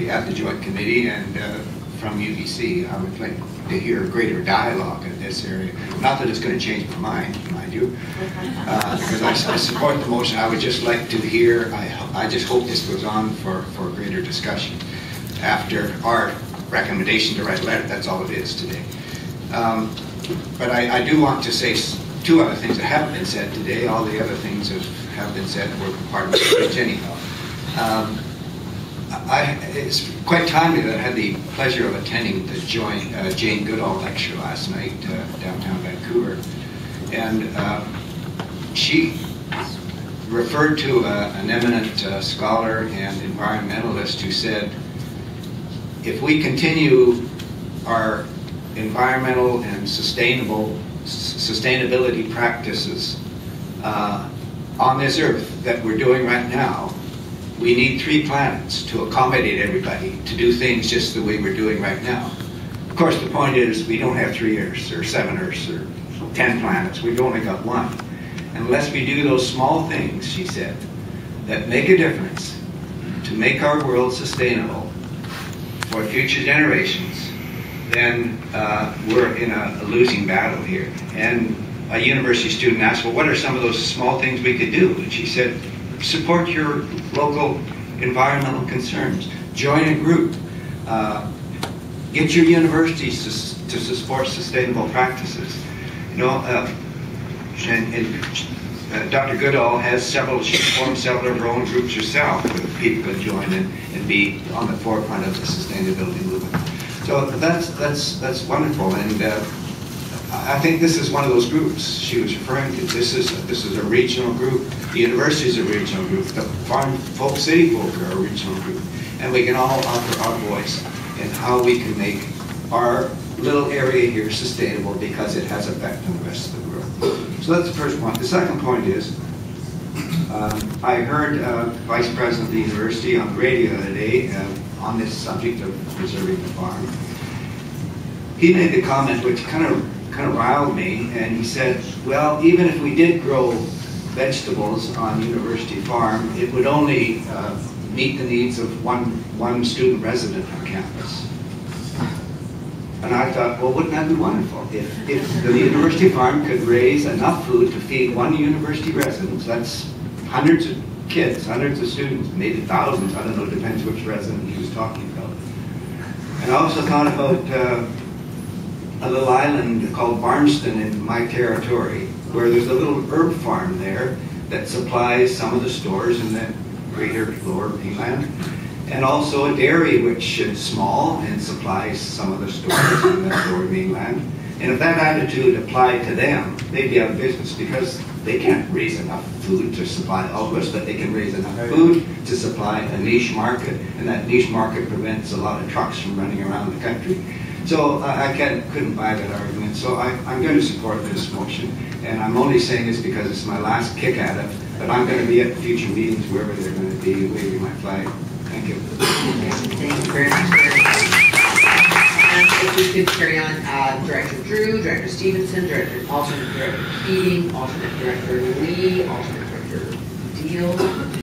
be at the Joint Committee, and from UBC, I would like to hear greater dialogue in this area. Not that it's going to change my mind you, because I support the motion. I would just like to hear, I just hope this goes on for greater discussion. After our recommendation to write a letter, that's all it is today. But I do want to say two other things that haven't been said today. All the other things that have been said were part of the speech anyhow. It's quite timely that I had the pleasure of attending the joint Jane Goodall lecture last night downtown Vancouver. And she referred to an eminent scholar and environmentalist who said, if we continue our environmental and sustainability practices on this earth that we're doing right now, we need 3 planets to accommodate everybody to do things just the way we're doing right now. Of course, the point is we don't have 3 Earths or 7 Earths or 10 planets. We've only got 1. Unless we do those small things, she said, that make a difference to make our world sustainable for future generations, then we're in a losing battle here. And a university student asked, well, what are some of those small things we could do? And she said, support your local environmental concerns. Join a group. Get your universities to support sustainable practices. You know, Dr. Goodall has she's formed several of her own groups herself where people can join and be on the forefront of the sustainability movement. So that's wonderful, and I think this is one of those groups she was referring to. This is a regional group. The university is a regional group. The farm folk, city folk are a regional group, and we can all offer our voice in how we can make our little area here sustainable because it has effect on the rest of the world. So that's the first point. The second point is, I heard Vice President of the University on the radio the other day on this subject of preserving the farm. He made the comment which kind of riled me, and he said, well, even if we did grow vegetables on University Farm, it would only meet the needs of one student resident on campus. And I thought, well, wouldn't that be wonderful? If the University Farm could raise enough food to feed one university resident, that's hundreds of kids, hundreds of students, maybe thousands, I don't know, depends which resident he was talking about. And I also thought about a little island called Barmston in my territory, where there's a little herb farm there that supplies some of the stores in the greater lower mainland, and also a dairy which is small and supplies some of the stores in the lower mainland. And if that attitude applied to them, they'd be out of business because they can't raise enough food to supply all of us, but they can raise enough food to supply a niche market, and that niche market prevents a lot of trucks from running around the country. So I couldn't buy that argument. So I'm going to support this motion, and I'm only saying this because it's my last kick at it, but I'm going to be at future meetings wherever they're going to be waving my flag. Thank you. Thank you very much. And if we could carry on, Director Drew, Director Stevenson, Alternate Director Keating, Alternate Director Lee, Alternate Director Deal,